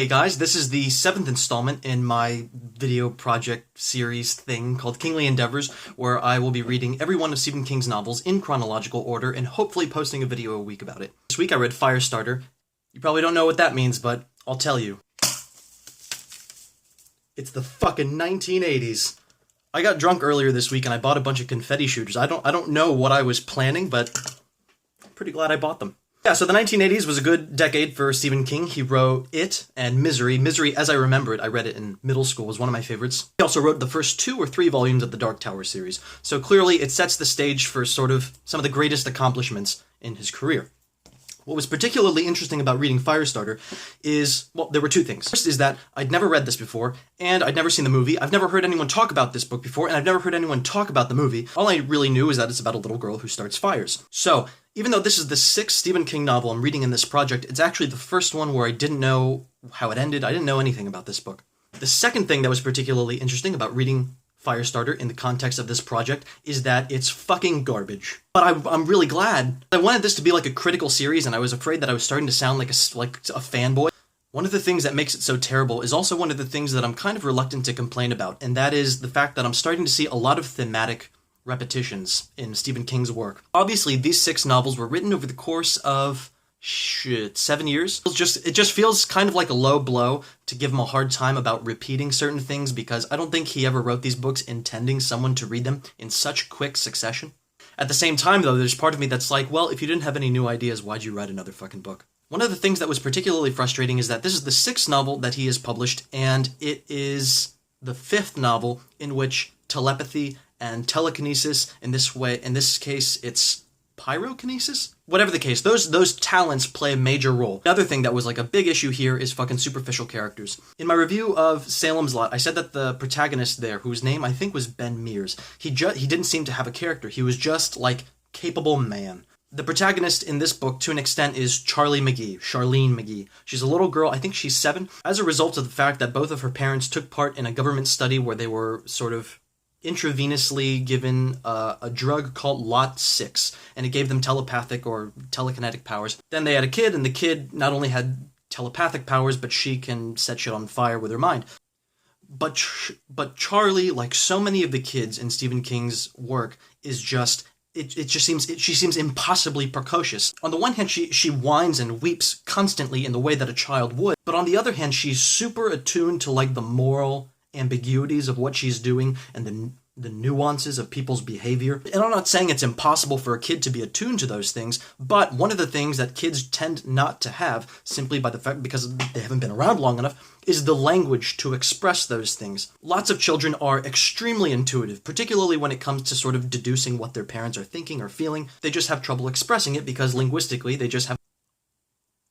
Hey guys, this is the 7th installment in my video project series thing called Kingly Endeavors, where I will be reading every one of Stephen King's novels in chronological order and hopefully posting a video a week about it. This week I read Firestarter. You probably don't know what that means, but I'll tell you. It's the fucking 1980s. I got drunk earlier this week and I bought a bunch of confetti shooters. I don't know what I was planning, but I'm pretty glad I bought them. Yeah, so the 1980s was a good decade for Stephen King. He wrote It and Misery. Misery, as I remember it, I read it in middle school, was one of my favorites. He also wrote the first 2 or 3 volumes of the Dark Tower series. So clearly it sets the stage for sort of some of the greatest accomplishments in his career. What was particularly interesting about reading Firestarter is, well, there were 2 things. First is that I'd never read this before, and I'd never seen the movie. I've never heard anyone talk about this book before, and I've never heard anyone talk about the movie. All I really knew is that it's about a little girl who starts fires. So, even though this is the 6th Stephen King novel I'm reading in this project, it's actually the first one where I didn't know how it ended. I didn't know anything about this book. The second thing that was particularly interesting about reading Firestarter in the context of this project is that it's fucking garbage. But I'm really glad. I wanted this to be like a critical series, and I was afraid that I was starting to sound like a fanboy. One of the things that makes it so terrible is also one of the things that I'm kind of reluctant to complain about, and that is the fact that I'm starting to see a lot of thematic repetitions in Stephen King's work. Obviously, these 6 novels were written over the course of 7 years. It just feels kind of like a low blow to give him a hard time about repeating certain things, because I don't think he ever wrote these books intending someone to read them in such quick succession. At the same time, though, there's part of me that's like, well, if you didn't have any new ideas, why'd you write another fucking book? One of the things that was particularly frustrating is that this is the 6th novel that he has published, and it is the 5th novel in which telepathy and telekinesis, in this case, it's pyrokinesis? Whatever the case, those talents play a major role. The other thing that was like a big issue here is fucking superficial characters. In my review of Salem's Lot, I said that the protagonist there, whose name I think was Ben Mears, he didn't seem to have a character. He was just like capable man. The protagonist in this book, to an extent, is Charlene McGee. She's a little girl, I think she's 7. As a result of the fact that both of her parents took part in a government study where they were sort of intravenously given a drug called Lot 6, and it gave them telepathic or telekinetic powers. Then they had a kid, and the kid not only had telepathic powers, but she can set shit on fire with her mind. But Charlie, like so many of the kids in Stephen King's work, is just... she seems impossibly precocious. On the one hand, she whines and weeps constantly in the way that a child would, but on the other hand, she's super attuned to like the moral ambiguities of what she's doing and the nuances of people's behavior. And I'm not saying it's impossible for a kid to be attuned to those things, but one of the things that kids tend not to have, simply by the fact because they haven't been around long enough, is the language to express those things. Lots of children are extremely intuitive, particularly when it comes to sort of deducing what their parents are thinking or feeling. They just have trouble expressing it because linguistically they just have...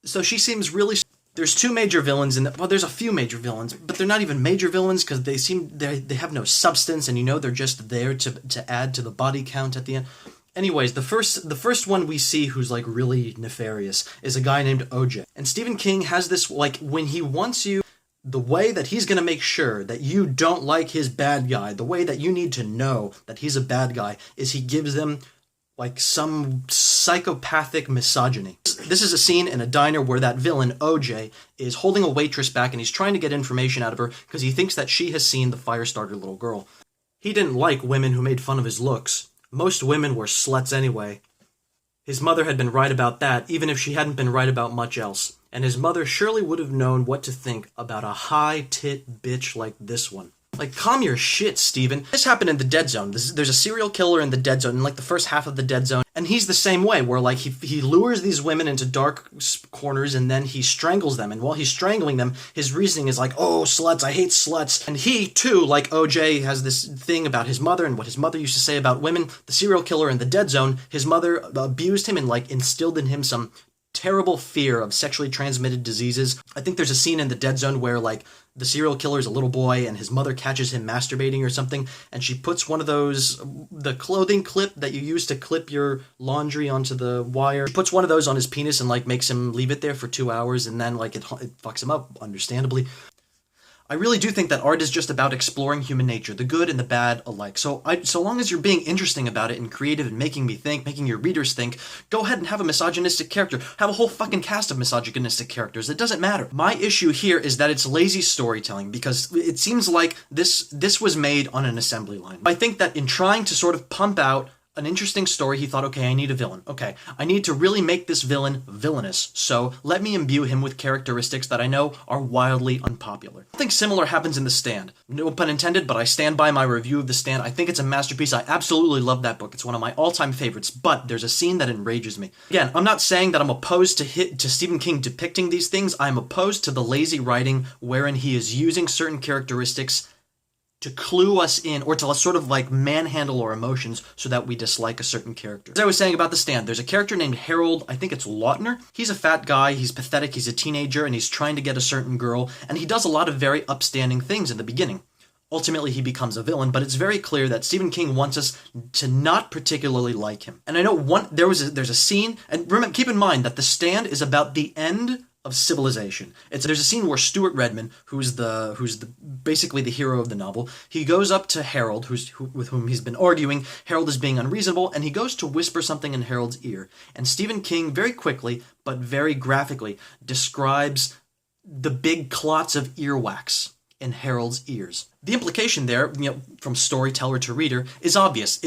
So she seems really... There's 2 major villains in well, there's a few major villains, but they're not even major villains because they have no substance, and you know they're just there to add to the body count at the end. Anyways, the first one we see who's like really nefarious is a guy named OJ. And Stephen King has this, like, when he wants you, the way that he's going to make sure that you don't like his bad guy, the way that you need to know that he's a bad guy, is he gives them like some psychopathic misogyny. This is a scene in a diner where that villain, OJ, is holding a waitress back and he's trying to get information out of her because he thinks that she has seen the Firestarter little girl. He didn't like women who made fun of his looks. Most women were sluts anyway. His mother had been right about that, even if she hadn't been right about much else. And his mother surely would have known what to think about a high-tit bitch like this one. Like, calm your shit, Steven. This happened in the Dead Zone. There's a serial killer in the Dead Zone, in like the first half of the Dead Zone, and he's the same way, where like he lures these women into dark corners and then he strangles them, and while he's strangling them, his reasoning is like, oh, sluts, I hate sluts. And he, too, like OJ, has this thing about his mother and what his mother used to say about women. The serial killer in the Dead Zone, his mother abused him and like instilled in him some terrible fear of sexually transmitted diseases. I think there's a scene in the Dead Zone where like the serial killer is a little boy and his mother catches him masturbating or something, and she puts one of those, the clothing clip that you use to clip your laundry onto the wire, she puts one of those on his penis and like makes him leave it there for 2 hours, and then like it fucks him up, understandably. I really do think that art is just about exploring human nature, the good and the bad alike. So long as you're being interesting about it and creative and making me think, making your readers think, go ahead and have a misogynistic character. Have a whole fucking cast of misogynistic characters. It doesn't matter. My issue here is that it's lazy storytelling, because it seems like this was made on an assembly line. I think that in trying to sort of pump out an interesting story, he thought, okay, I need a villain. Okay, I need to really make this villain villainous, so let me imbue him with characteristics that I know are wildly unpopular. Something similar happens in The Stand. No pun intended, but I stand by my review of The Stand. I think it's a masterpiece. I absolutely love that book. It's one of my all-time favorites, but there's a scene that enrages me. Again, I'm not saying that I'm opposed to Stephen King depicting these things. I'm opposed to the lazy writing wherein he is using certain characteristics to clue us in, or to sort of like manhandle our emotions so that we dislike a certain character. As I was saying about The Stand, there's a character named Harold, I think it's Lautner. He's a fat guy, he's pathetic, he's a teenager, and he's trying to get a certain girl, and he does a lot of very upstanding things in the beginning. Ultimately, he becomes a villain, but it's very clear that Stephen King wants us to not particularly like him. And I know there's a scene, and remember, keep in mind that The Stand is about the end of civilization. There's a scene where Stuart Redman, who's basically the hero of the novel, he goes up to Harold, with whom he's been arguing. Harold is being unreasonable, and he goes to whisper something in Harold's ear. And Stephen King very quickly, but very graphically, describes the big clots of earwax in Harold's ears. The implication there, from storyteller to reader, is obvious.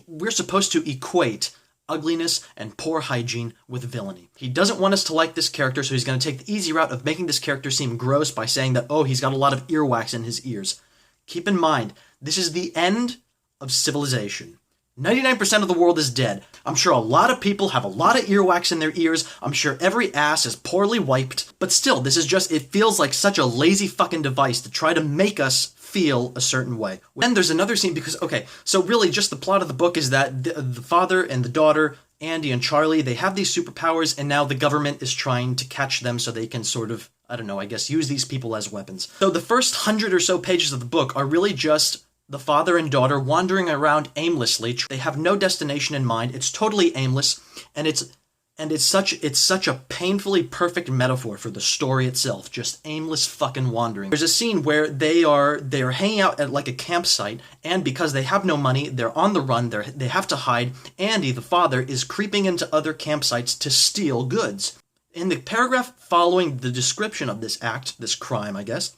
We're supposed to equate ugliness and poor hygiene with villainy. He doesn't want us to like this character, so he's going to take the easy route of making this character seem gross by saying that, oh, he's got a lot of earwax in his ears. Keep in mind, this is the end of civilization. 99% of the world is dead. I'm sure a lot of people have a lot of earwax in their ears. I'm sure every ass is poorly wiped. But still, it feels like such a lazy fucking device to try to make us feel a certain way. And there's another scene because, okay, so really just the plot of the book is that the father and the daughter, Andy and Charlie, they have these superpowers, and now the government is trying to catch them so they can sort of, I don't know, I guess use these people as weapons. So the first 100 or so pages of the book are really just the father and daughter wandering around aimlessly. They have no destination in mind. It's totally aimless, and it's such a painfully perfect metaphor for the story itself, just aimless fucking wandering. There's a scene where they are hanging out at like a campsite, and because they have no money, they're on the run, they have to hide. Andy, the father, is creeping into other campsites to steal goods. In the paragraph following the description of this act, this crime, I guess,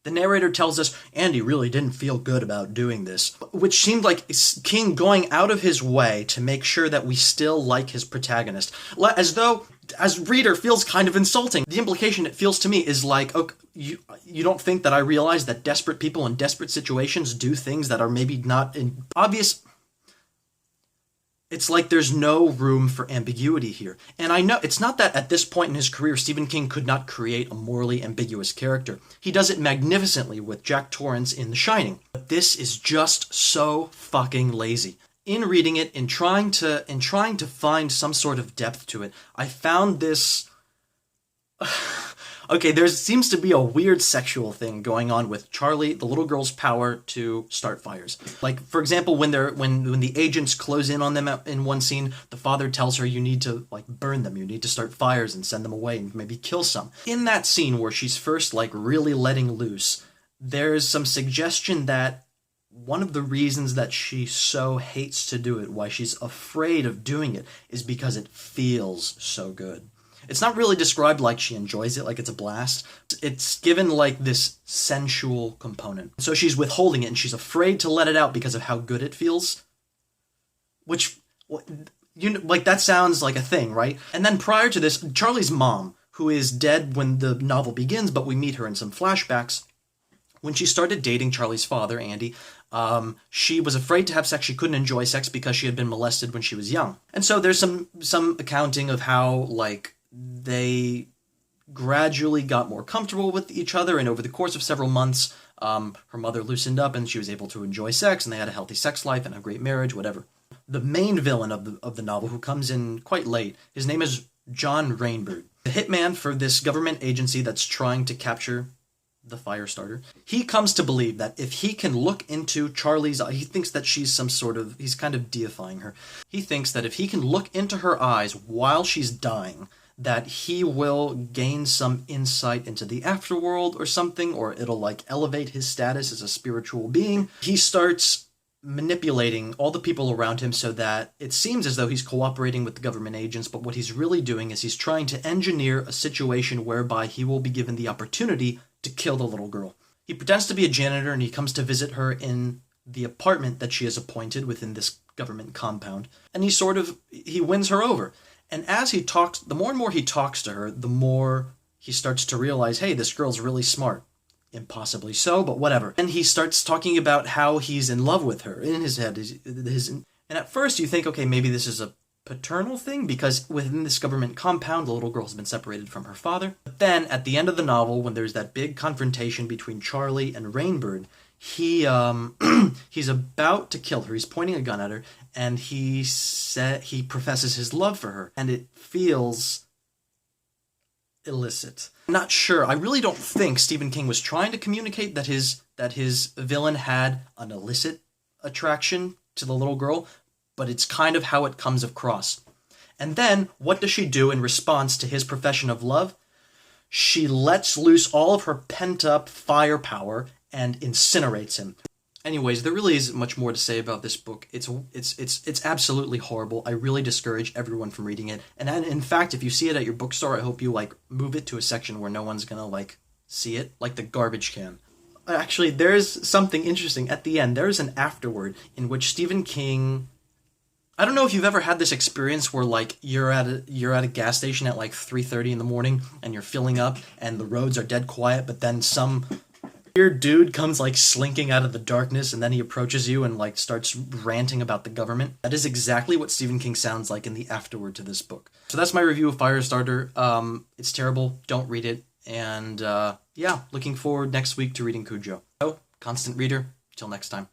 the narrator tells us Andy really didn't feel good about doing this, which seemed like King going out of his way to make sure that we still like his protagonist. As though, as reader, feels kind of insulting. The implication it feels to me is like, okay, you don't think that I realize that desperate people in desperate situations do things that are maybe not obvious? It's like there's no room for ambiguity here. And I know it's not that at this point in his career, Stephen King could not create a morally ambiguous character. He does it magnificently with Jack Torrance in The Shining. But this is just so fucking lazy. In reading it, in trying to find some sort of depth to it, I found this... Okay, there seems to be a weird sexual thing going on with Charlie, the little girl's power to start fires. Like, for example, when the agents close in on them in one scene, the father tells her you need to, like, burn them, you need to start fires and send them away and maybe kill some. In that scene where she's first, like, really letting loose, there's some suggestion that one of the reasons that she so hates to do it, why she's afraid of doing it, is because it feels so good. It's not really described like she enjoys it, like it's a blast. It's given like this sensual component. So she's withholding it, and she's afraid to let it out because of how good it feels. Which, like, that sounds like a thing, right? And then prior to this, Charlie's mom, who is dead when the novel begins, but we meet her in some flashbacks, when she started dating Charlie's father, Andy, she was afraid to have sex. She couldn't enjoy sex because she had been molested when she was young. And so there's some accounting of how, like, they gradually got more comfortable with each other, and over the course of several months, her mother loosened up and she was able to enjoy sex, and they had a healthy sex life and a great marriage, whatever. The main villain of the novel, who comes in quite late, his name is John Rainbird, the hitman for this government agency that's trying to capture the Firestarter. He comes to believe that if he can look into Charlie's eye, he thinks that she's he's kind of deifying her. He thinks that if he can look into her eyes while she's dying, that he will gain some insight into the afterworld or something, or it'll like elevate his status as a spiritual being. He starts manipulating all the people around him so that it seems as though he's cooperating with the government agents, but what he's really doing is he's trying to engineer a situation whereby he will be given the opportunity to kill the little girl. He pretends to be a janitor, and he comes to visit her in the apartment that she has appointed within this government compound, and he wins her over. And as he talks, the more and more he talks to her, the more he starts to realize, hey, this girl's really smart. Impossibly so, but whatever. And he starts talking about how he's in love with her in his head. And at first you think, okay, maybe this is a paternal thing, because within this government compound, the little girl has been separated from her father. But then at the end of the novel, when there's that big confrontation between Charlie and Rainbird, he's about to kill her. He's pointing a gun at her, and he professes his love for her, and it feels illicit. I'm not sure. I really don't think Stephen King was trying to communicate that his villain had an illicit attraction to the little girl, but it's kind of how it comes across. And then, what does she do in response to his profession of love? She lets loose all of her pent-up firepower and incinerates him. Anyways, there really isn't much more to say about this book. It's absolutely horrible. I really discourage everyone from reading it. And in fact, if you see it at your bookstore, I hope you move it to a section where no one's gonna see it, like the garbage can. Actually, there's something interesting at the end. There's an afterword in which Stephen King, I don't know if you've ever had this experience where you're at a gas station at 3:30 in the morning and you're filling up and the roads are dead quiet, but then some weird dude comes slinking out of the darkness, and then he approaches you and starts ranting about the government. That is exactly what Stephen King sounds like in the afterword to this book. So that's my review of Firestarter. It's terrible. Don't read it. And yeah, looking forward next week to reading Cujo. So, constant reader. Till next time.